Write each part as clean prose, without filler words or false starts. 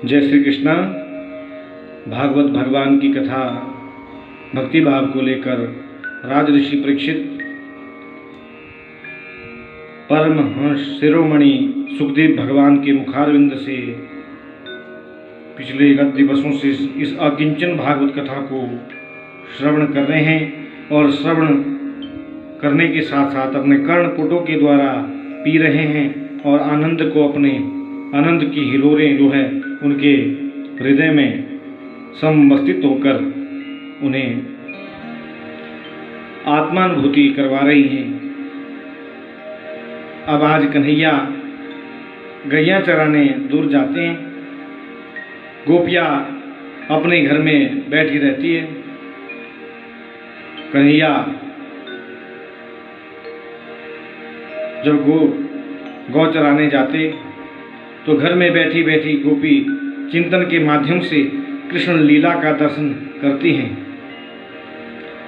जय श्री कृष्णा। भागवत भगवान की कथा भक्ति भाव को लेकर राजऋषि परीक्षित परमहंस शिरोमणि सुखदेव भगवान के मुखारविंद से पिछले गत दिवसों से इस अकिंचन भागवत कथा को श्रवण कर रहे हैं और श्रवण करने के साथ साथ अपने कर्णपुटों के द्वारा पी रहे हैं और आनंद को अपने आनंद की हिलोरें जो है उनके हृदय में समवस्थित होकर उन्हें आत्मानुभूति करवा रही हैं। अब आज कन्हैया गैया चराने दूर जाते हैं। गोपियाँ अपने घर में बैठी रहती है। कन्हैया जब गौ चराने जाते तो घर में बैठी बैठी गोपी चिंतन के माध्यम से कृष्ण लीला का दर्शन करती हैं।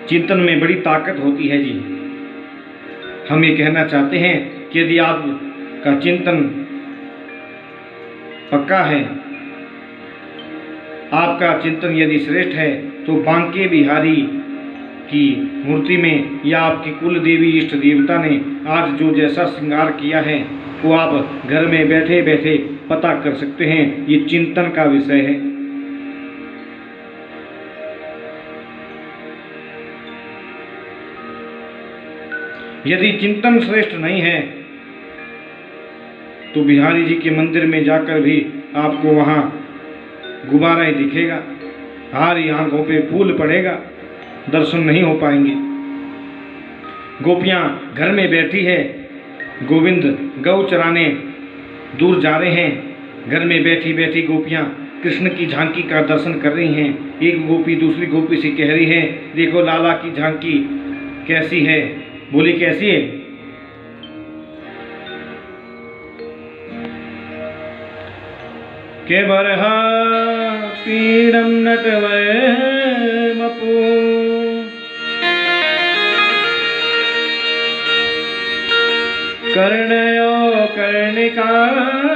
चिंतन में बड़ी ताकत होती है जी। हम ये कहना चाहते हैं कि यदि आपका चिंतन पक्का है, आपका चिंतन यदि श्रेष्ठ है, तो बांके बिहारी की मूर्ति में या आपकी कुल देवी इष्ट देवता ने आज जो जैसा श्रृंगार किया है वो आप घर में बैठे बैठे पता कर सकते हैं। ये चिंतन का विषय है। यदि चिंतन श्रेष्ठ नहीं है तो बिहारी जी के मंदिर में जाकर भी आपको वहां गुब्बारा ही दिखेगा, हारी आंखों पे फूल पड़ेगा, दर्शन नहीं हो पाएंगे। गोपियां घर में बैठी है, गोविंद गौ चराने दूर जा रहे हैं। घर में बैठी बैठी गोपियां कृष्ण की झांकी का दर्शन कर रही हैं। एक गोपी दूसरी गोपी से कह रही है, देखो लाला की झांकी कैसी है। बोली कैसी है? के बरहा पीड़म नटवय मपू कर्णयो कर्णिकारं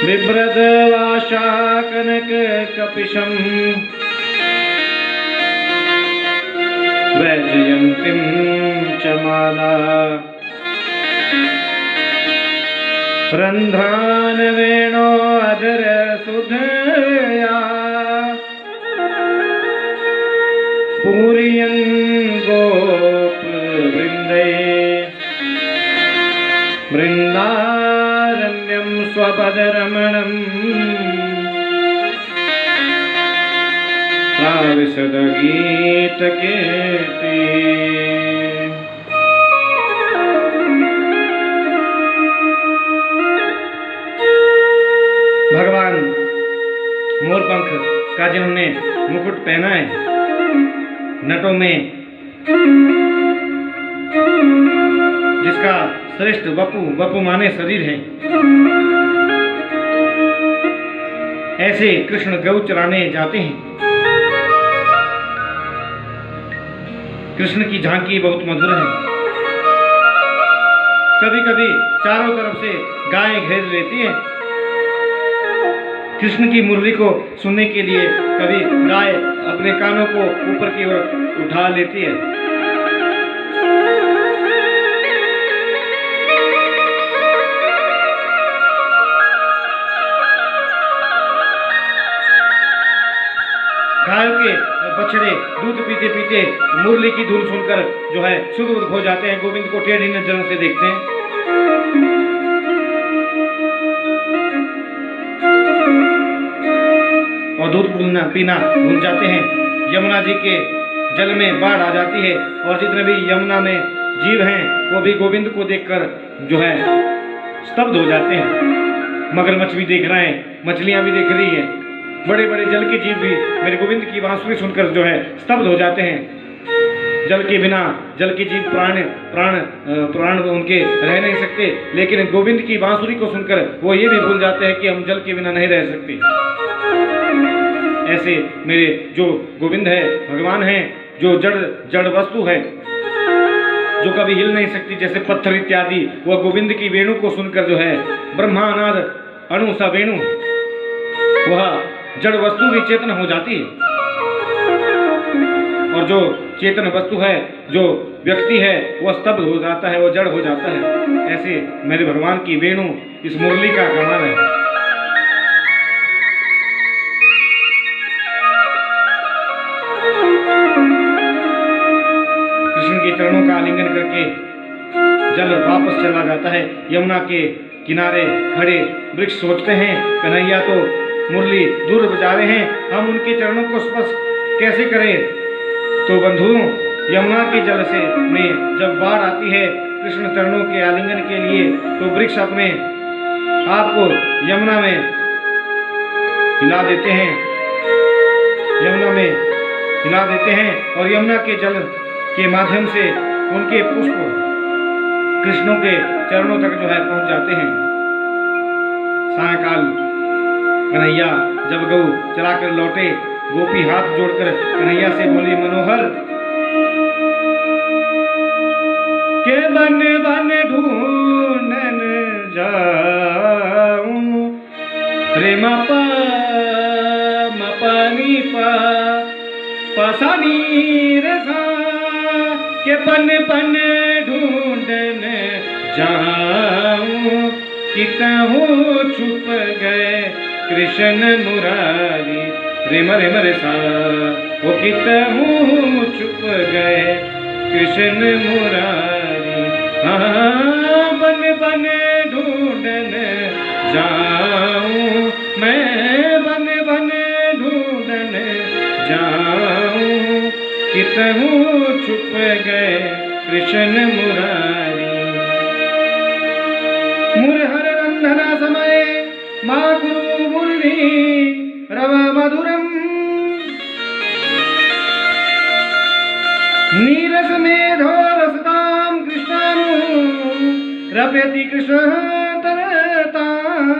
बिभ्रदवाशा कनक कपिशं वैजयन्तीं च माला रन्ध्रान् वेणो अधर सुधया पूरियन् गोप वृंदे वृंदारण्यं स्वपदरमणं प्राविशद गीत कीर्ति। भगवान मोरपंख का जिन्होंने मुकुट पहना है, नटों में जिसका श्रेष्ठ वपु माने शरीर है, ऐसे कृष्ण गौ चराने जाते हैं। कृष्ण की झांकी बहुत मधुर है। कभी कभी चारों तरफ से गाय घेर लेती है। कृष्ण की मुरली को सुनने के लिए कभी गाय अपने कानों को ऊपर की ओर उठा लेती है। गायों के बछड़े दूध पीते पीते मुरली की धुन सुनकर जो है सुध हो जाते हैं। गोविंद को टेढ़ी नजरों से देखते हैं। और दूध पीना भूल जाते हैं। यमुना जी के जल में बाढ़ आ जाती है और जितने भी यमुना में जीव हैं वो भी गोविंद को देखकर जो है स्तब्ध हो जाते हैं। मगरमच्छ भी देख रहे हैं, मछलियां भी देख रही हैं, बड़े बड़े जल के जीव भी मेरे गोविंद की बांसुरी सुनकर जो है स्तब्ध हो जाते हैं। जल के बिना जल के जीव प्राण उनके रह नहीं सकते, लेकिन गोविंद की बांसुरी को सुनकर वो ये भी भूल जाते हैं कि हम जल के बिना नहीं रह सकते। ऐसे मेरे जो गोविंद है, भगवान हैं, जो जड़ वस्तु है, जो कभी हिल नहीं सकती, जैसे पत्थर इत्यादि, वह गोविंद की वेणु को सुनकर जो है ब्रह्मानाद अणु सा वेणु, वह जड़ वस्तु भी चेतन हो जाती है। और जो चेतन वस्तु है, जो व्यक्ति है, वह स्तब्ध हो जाता है, वह जड़ हो जाता है। ऐसे मेरे भगवान की वेणु इस मुरली का कमाल है। कृष्ण के चरणों का आलिंगन करके जल वापस चला जाता है। यमुना के किनारे खड़े वृक्ष सोचते हैं, कन्हैया तो मुरली दूर बजा रहे हैं, हम उनके चरणों को स्पर्श कैसे करें। तो बंधुओं, यमुना के जल से में जब बाढ़ आती है कृष्ण चरणों के आलिंगन के लिए, तो वृक्ष अपने आपको यमुना में हिला देते हैं, यमुना में हिला देते हैं और यमुना के जल के माध्यम से उनके पुष्प कृष्णों के चरणों तक जो है पहुंच जाते हैं। सायंकाल कन्हैया जब गौ चराकर लौटे, गोपी हाथ जोड़कर कन्हैया से बोली, मनोहर के बन बन ढूंढन जाऊं रे मपा मपानी पा पसानी रे सा, के बन बन ढूंढन जाऊं कितहु छुप गए कृष्ण मुरारी रेम रेम रे सा, वो कितहु छुप गए कृष्ण मुरारी। हाँ बन बन ढूंढन जाऊं मैं, बन बन ढूंढन जाऊं कितहु छुप गए कृष्ण मुरारी। मुरहर रंधना समय माँ गुरु मुरली रव मधुरम, नीरस मेधो रसदाम कृष्णानु रप्यति कृष्ण तरताम।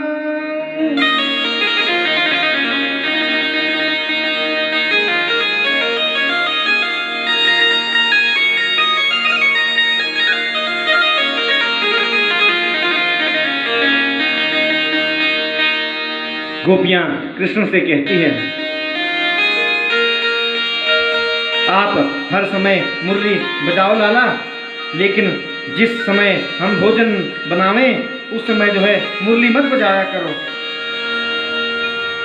गोपियां कृष्ण से कहती है, आप हर समय मुरली बजाओ लाला, लेकिन जिस समय हम भोजन बनावें उस समय जो है मुरली मत बजाया करो।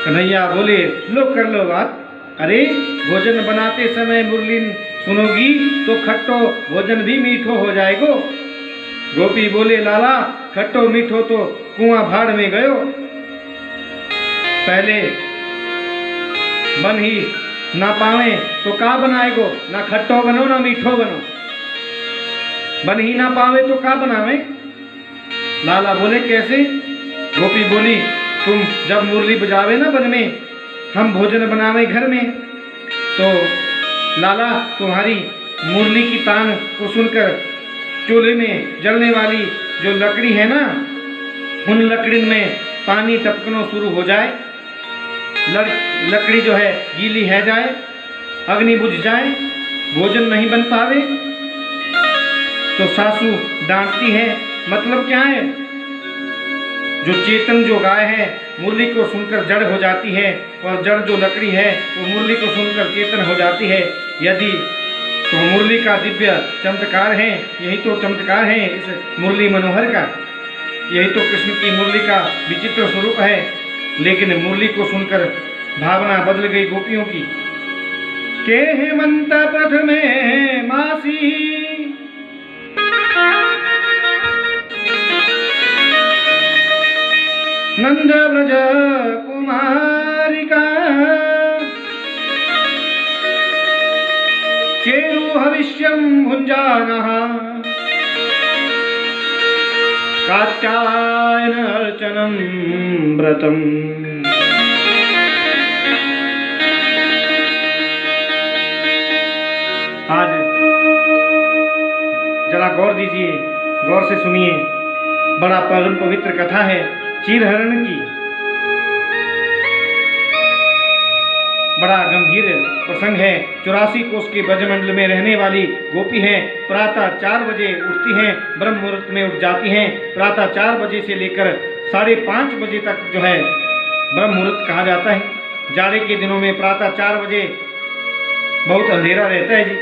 कन्हैया बोले, लो कर लो बात। अरे भोजन बनाते समय मुरली सुनोगी तो खट्टो भोजन भी मीठो हो जाएगो। गोपी बोले, लाला खट्टो मीठो तो कुआं भाड़ में गयो, पहले बन ही ना पावे तो का बनाएगो, ना खट्टो बनो ना मीठो बनो, बन ही ना पावे तो का बनावे। लाला बोले, कैसे? गोपी बोली, तुम जब मुरली बजावे ना बन में, हम भोजन बनावे घर में, तो लाला तुम्हारी मुरली की तान को सुनकर चूल्हे में जलने वाली जो लकड़ी है ना, उन लकड़ी में पानी टपकना शुरू हो जाए, लकड़ी जो है गीली है जाए, अग्नि बुझ जाए, भोजन नहीं बन पावे, तो सासू डांटती है। मतलब क्या है? जो चेतन जो गाय है मुरली को सुनकर जड़ हो जाती है, और जड़ जो लकड़ी है वो मुरली को सुनकर चेतन हो जाती है। यदि तो मुरली का दिव्य चमत्कार है, यही तो चमत्कार है इस मुरली मनोहर का, यही तो कृष्ण की मुरली का विचित्र स्वरूप है। लेकिन मुरली को सुनकर भावना बदल गई गोपियों की। के हेमंत पथ में मासी, नंद ब्रज कुमारिका, चेरु हविष्यं भुंजानः, कात्यायन अर्चनम व्रतम। आज जरा गौर दीजिए, गौर से सुनिए, बड़ा परम पवित्र कथा है चीरहरण की। बड़ा गंभीर प्रसंग है। 84 कोस के ब्रजमंडल में रहने वाली गोपी हैं। प्रातः 4 बजे उठती हैं, ब्रह्म मुहूर्त में उठ जाती हैं। प्रातः 4 बजे से लेकर 5:30 बजे तक जो है ब्रह्म मुहूर्त कहा जाता है। जाड़े के दिनों में प्रातः 4 बजे बहुत अंधेरा रहता है जी।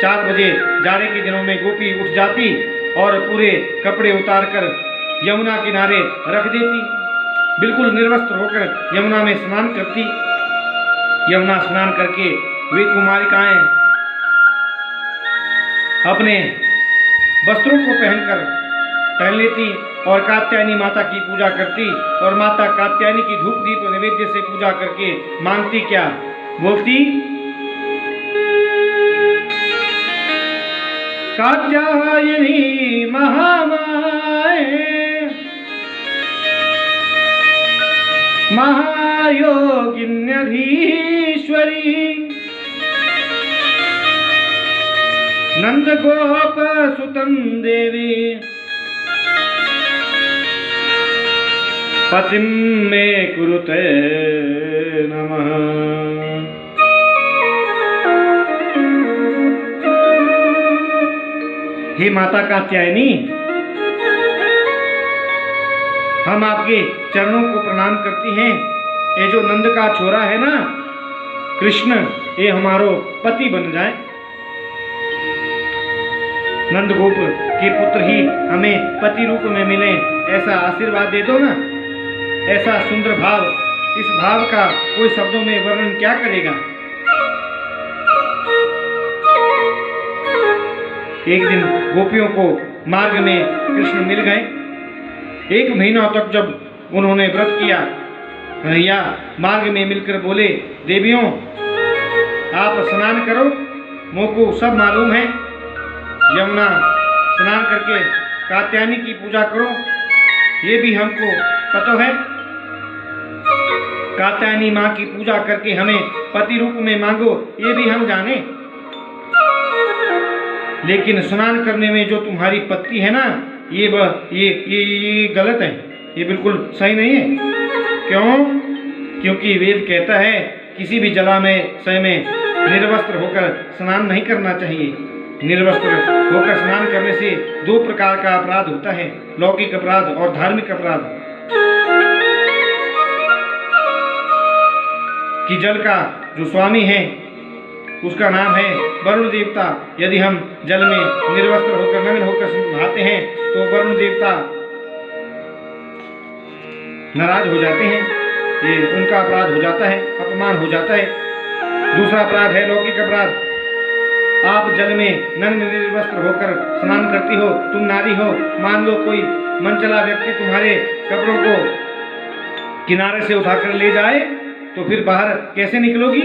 4 बजे जाड़े के दिनों में गोपी उठ जाती और पूरे कपड़े उतार कर यमुना किनारे रख देती, बिल्कुल निर्वस्त्र होकर यमुना में स्नान करती। यमुना स्नान करके वे कुमारिकाएं अपने वस्त्रों को पहन लेती और कात्यायनी माता की पूजा करती और माता कात्यायनी की धूप दीप नैवेद्य से पूजा करके मांगती क्या, बोलती कात्यायनी महामाए महायोगिन्यधीश्वरी नंद गोप सुतं देवी पतिं मे कुरुते नमः। हे माता कात्यायनी, हम आपके चरणों को प्रणाम करती हैं। ये जो नंद का छोरा है ना कृष्ण, ये हमारो पति बन जाए। नंद गोप के पुत्र ही हमें पति रूप में मिले, ऐसा आशीर्वाद दे दो ना। ऐसा सुंदर भाव, इस भाव का कोई शब्दों में वर्णन क्या करेगा। एक दिन गोपियों को मार्ग में कृष्ण मिल गए। 1 महीना तक जब उन्होंने व्रत किया, या मार्ग में मिलकर बोले, देवियों आप स्नान करो, मोको सब मालूम है। यमुना स्नान करके कात्यायनी की पूजा करो, ये भी हमको पता है। कात्यायनी माँ की पूजा करके हमें पति रूप में मांगो, ये भी हम जाने। लेकिन स्नान करने में जो तुम्हारी पत्ती है ना, ये गलत है, ये बिल्कुल सही नहीं है। क्यों? क्योंकि वेद कहता है किसी भी जलाशय में निर्वस्त्र होकर स्नान नहीं करना चाहिए। निर्वस्त्र होकर स्नान करने से 2 प्रकार का अपराध होता है, लौकिक अपराध और धार्मिक अपराध। कि जल का जो स्वामी है उसका नाम है वरुण देवता। यदि हम जल में निर्वस्त्र होकर नग्न होकर नहाते हैं तो वरुण देवता नाराज हो जाते हैं, ये उनका अपराध हो जाता है, अपमान हो जाता है। दूसरा अपराध है लौकिक अपराध। आप जल में नग्न निर्वस्त्र होकर स्नान करती हो, तुम नारी हो, मान लो कोई मनचला व्यक्ति तुम्हारे कपड़ों को किनारे से उठाकर ले जाए तो फिर बाहर कैसे निकलोगी।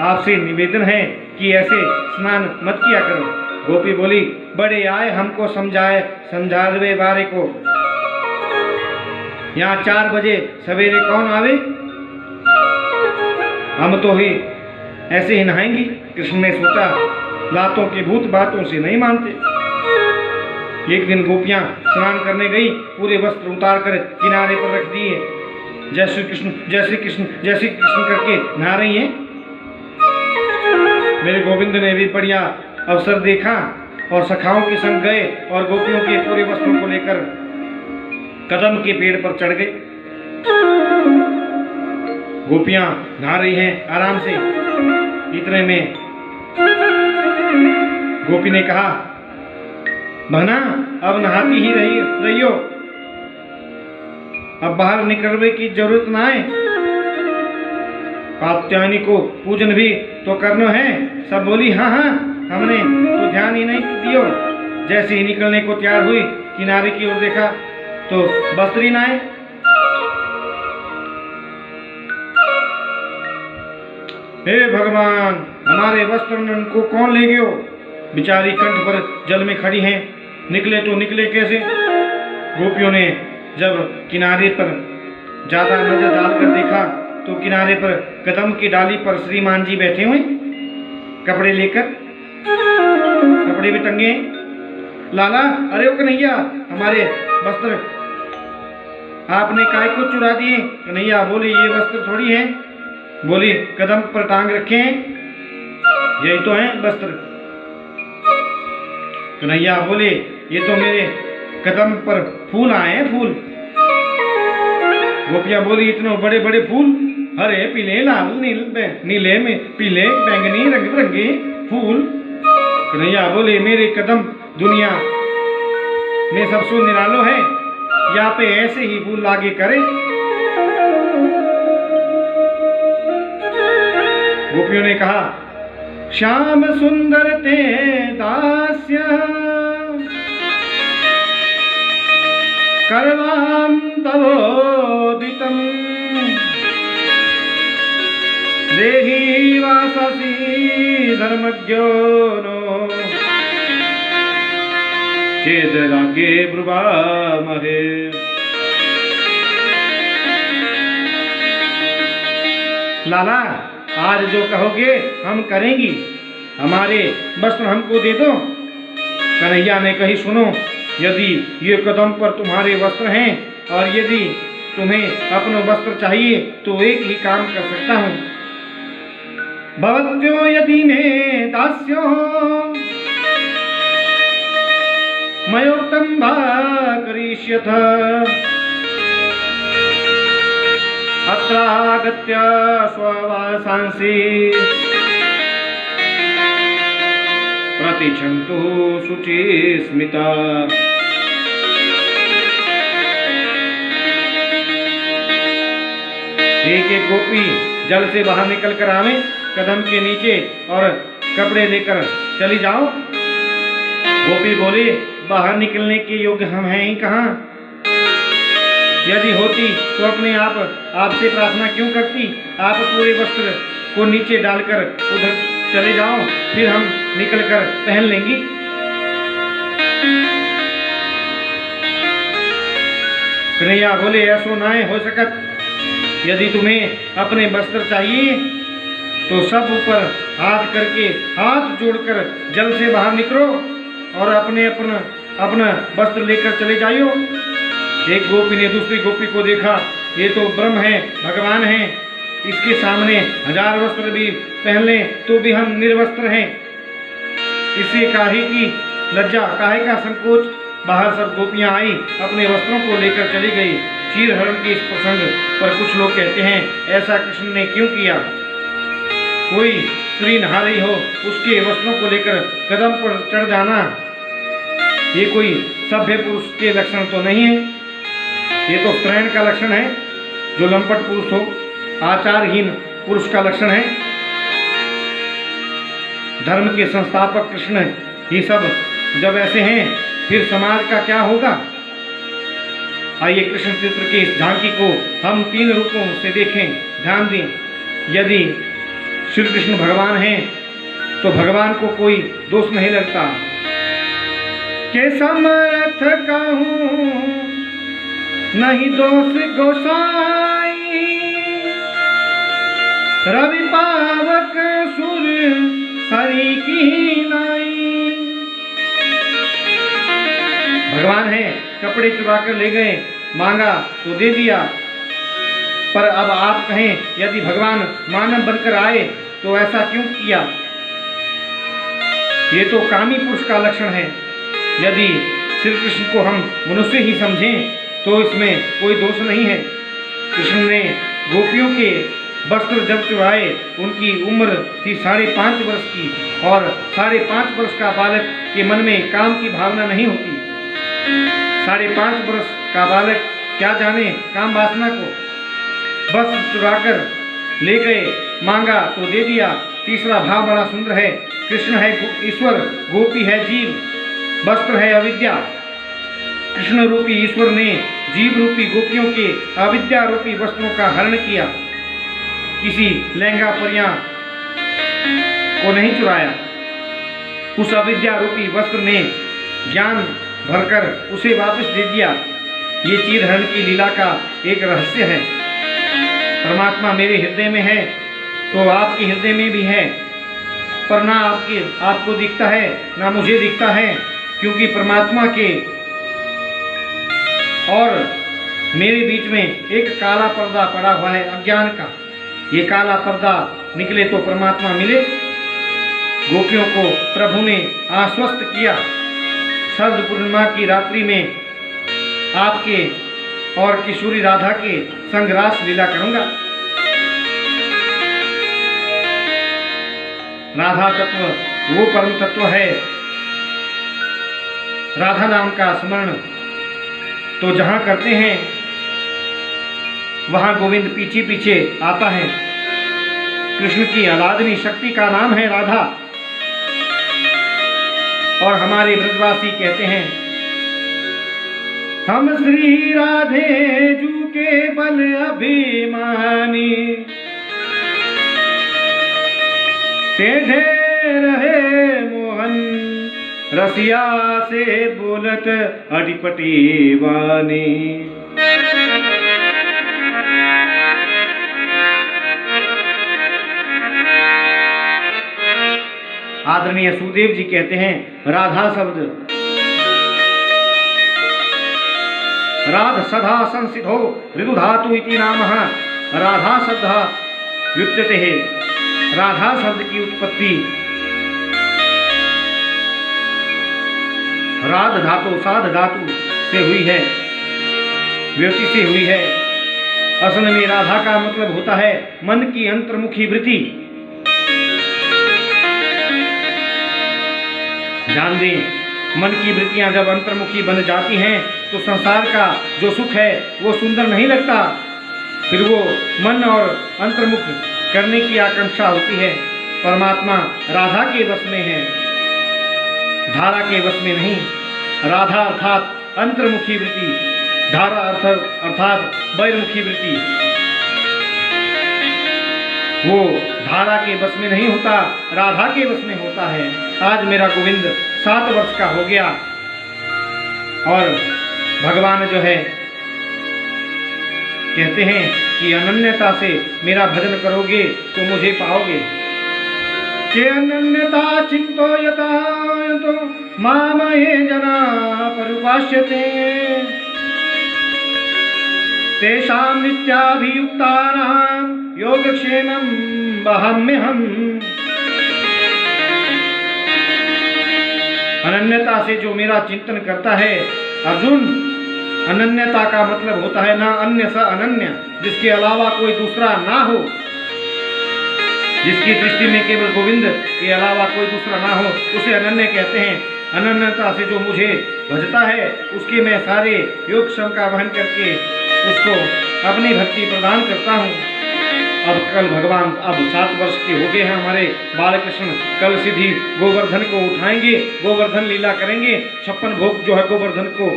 आपसे निवेदन है कि ऐसे स्नान मत किया करो। गोपी बोली, बड़े आए हमको समझावे बारे को। यहाँ 4 बजे सवेरे कौन आवे, हम तो ही ऐसे ही नहाएंगी। कृष्ण ने सोचा, लातों के भूत बातों से नहीं मानते। एक दिन गोपियां स्नान करने गई, पूरे वस्त्र उतार कर किनारे पर रख दिए। जय श्री कृष्ण जय श्री कृष्ण जय श्री कृष्ण करके नहा रही हैं। मेरे गोविंद ने भी बढ़िया अवसर देखा और सखाओं के संग गए और गोपियों के पूरे वस्त्रों को लेकर कदम के पेड़ पर चढ़ गए। गोपियां नहा रही हैं आराम से। इतने में गोपी ने कहा, बहना अब नहाती ही रहियो, अब बाहर निकलने की जरूरत ना है। कात्यायनी को पूजन भी तो करना है। सब बोली, हाँ हाँ, हमने तो ध्यान ही नहीं दियो। जैसे ही निकलने को तैयार हुई, किनारे की ओर देखा तो वस्त्र ही ना है। हे भगवान, हमारे वस्त्र को कौन ले गयो। बिचारी कंठ पर जल में खड़ी हैं, निकले तो निकले कैसे। गोपियों ने जब किनारे पर ज्यादा नजर डालकर देखा तो किनारे पर कदम की डाली पर श्रीमान जी बैठे हुए, कपड़े लेकर, कपड़े भी टंगे हैं। लाला, अरे ओ कन्हैया, हमारे वस्त्र आपने काय को चुरा दिए? कन्हैया बोले ये वस्त्र थोड़ी है। बोली कदम पर टांग रखे हैं, यही तो है वस्त्र। कन्हैया बोले ये तो मेरे कदम पर फूल आए हैं, फूल। गोपियां बोली इतने बड़े बड़े फूल, हरे पीले लाल नीले में पीले बैंगनी रंग बिरंगे फूल। कन्हैया बोले मेरे कदम दुनिया में सबसे निरालो है, यहाँ पे ऐसे ही फूल लागे करे। गोपियों ने कहा श्याम सुंदर ते दास्य करवाम तवोदितम देहि वाससी धर्मज्ञो नो चेत रागे ब्रुवामहे। लाला आज जो कहोगे हम करेंगी, हमारे वस्त्र हमको दे दो। कन्हैया ने कही सुनो, यदि ये कदम पर तुम्हारे वस्त्र हैं और यदि तुम्हें अपना वस्त्र चाहिए तो एक ही काम कर सकता हूँ। भवत्यो यदि में दास्यो मयोक्तं भा करिष्यथ अत्रागत्य स्ववासांसि प्रतिछन्तु शुचि स्मिता। एक एक गोपी जल से बाहर निकल कर आवे, कदम के नीचे और कपड़े लेकर चली जाओ। गोपी बोली बाहर निकलने के योग्य हम हैं ही कहाँ? यदि होती तो अपने आप आपसे प्रार्थना क्यों करती? आप पूरे वस्त्र को नीचे डालकर उधर चले जाओ, फिर हम निकलकर पहन लेंगी। कन्हैया बोले ऐसो ना हो सकत। यदि तुम्हें अपने वस्त्र चाहिए तो सब ऊपर हाथ करके हाथ जोड़कर जल से बाहर निकलो और अपना वस्त्र लेकर चले जाइयो। एक गोपी ने दूसरी गोपी को देखा, ये तो ब्रह्म है, भगवान है, इसके सामने 1000 वस्त्र भी पहन लें तो भी हम निर्वस्त्र हैं। इसे काहे की लज्जा, काहे का संकोच। बाहर सब गोपियां आई, अपने वस्त्रों को लेकर चली गई। चीर हरण के इस प्रसंग पर कुछ लोग कहते हैं ऐसा कृष्ण ने क्यों किया? कोई स्त्री नहा रही हो, उसके वस्त्रों को लेकर कदम पर चढ़ जाना, ये कोई सभ्य पुरुष के लक्षण तो नहीं है। ये तो स्त्रैण का लक्षण है, जो लंपट पुरुष हो, आचारहीन पुरुष का लक्षण है। धर्म के संस्थापक कृष्ण ये सब जब ऐसे हैं, फिर समाज का क्या होगा? आइए कृष्ण चित्र की इस झांकी को हम 3 रूपों से देखें, ध्यान दें। यदि श्री कृष्ण भगवान हैं तो भगवान को कोई दोष नहीं लगता। के समर्थ कहूँ नहीं दोष गोसाई, रवि पावक सुर सरी की नाई। भगवान है, कपड़े चुरा कर ले गए, मांगा तो दे दिया। पर अब आप कहें यदि भगवान मानव बनकर आए तो ऐसा क्यों किया? ये तो कामी पुरुष का लक्षण है। यदि श्री कृष्ण को हम मनुष्य ही समझें तो इसमें कोई दोष नहीं है। कृष्ण ने गोपियों के वस्त्र जब चुराए, उनकी उम्र थी 5.5 वर्ष की, और 5.5 वर्ष का बालक के मन में काम की भावना नहीं होती। 5.5 वर्ष का बालक क्या जाने काम वासना को। वस्त्र चुराकर ले गए, मांगा तो दे दिया। तीसरा भाव बड़ा सुंदर है। कृष्ण है ईश्वर, गोपी है जीव, वस्त्र है अविद्या। कृष्ण रूपी ईश्वर ने जीव रूपी गोपियों के अविद्या रूपी वस्त्रों का हरण किया। किसी लहंगा परियां को नहीं चुराया। उस अविद्या रूपी वस्त्र ने ज्ञान भरकर उसे वापस दे दिया। ये चीरहरण की लीला का एक रहस्य है। परमात्मा मेरे हृदय में है तो आपके हृदय में भी है, पर ना आपको दिखता है ना मुझे दिखता है, क्योंकि परमात्मा के और मेरे बीच में एक काला पर्दा पड़ा हुआ है अज्ञान का। ये काला पर्दा निकले तो परमात्मा मिले। गोपियों को प्रभु ने आश्वस्त किया, शरद पूर्णिमा की रात्रि में आपके और किशोरी राधा के संग रास लीला करूंगा। राधा तत्व वो परम तत्व है। राधा नाम का स्मरण तो जहां करते हैं वहां गोविंद पीछे पीछे आता है। कृष्ण की अलादनी शक्ति का नाम है राधा। और हमारे ब्रजवासी कहते हैं, हम श्री राधे जू के बल अभिमानी, टेढ़े रहे मोहन रसिया से बोलत अडिपटी वानी। आदरणीय सुखदेव जी कहते हैं, राधा शब्द राध सदा संसिधो ऋतु धातु इति नामः। राधा शब्द व्युत्पत्ति है। राधा शब्द की उत्पत्ति राध धातु साध धातु से हुई है, व्युत्पत्ति से हुई है। असल में राधा का मतलब होता है मन की अंतर्मुखी वृत्ति। ध्यान दें, मन की वृत्तियां जब अंतर्मुखी बन जाती हैं तो संसार का जो सुख है वो सुंदर नहीं लगता। फिर वो मन और अंतर्मुख करने की आकांक्षा होती है। परमात्मा राधा के वश में है, धारा के वश में नहीं। राधा अर्थात अंतर्मुखी वृत्ति, धारा अर्थात बहिर्मुखी वृत्ति। वो धारा के वश में नहीं होता, राधा के वश में होता है। आज मेरा गोविंद 7 वर्ष का हो गया और भगवान जो है कहते हैं कि अनन्यता से मेरा भजन करोगे तो मुझे पाओगे। के अनन्यता चिंतयता तो मामये जना परुपास्यते, तेषां नित्याभियुक्तानां योगक्षेमं वहाम्यहम्। अनन्यता से जो मेरा चिंतन करता है अर्जुन, अनन्यता का मतलब होता है ना अन्य स अनन्य, जिसके अलावा कोई दूसरा ना हो, जिसकी दृष्टि में केवल गोविंद के अलावा कोई दूसरा ना हो, उसे अनन्य कहते हैं। अनन्यता से जो मुझे भजता है उसके मैं सारे योग श्रम का वहन करके उसको अपनी भक्ति प्रदान करता हूँ। अब कल भगवान अब 7 वर्ष के हो गए हैं हमारे बालकृष्ण। कल सीधी गोवर्धन को उठाएंगे, गोवर्धन लीला करेंगे। 56 भोग जो है गोवर्धन को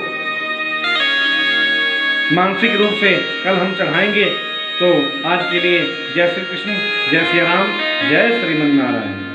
मानसिक रूप से कल हम चढ़ाएंगे। तो आज के लिए जय श्री कृष्ण, जय श्री राम, जय श्रीमन नारायण।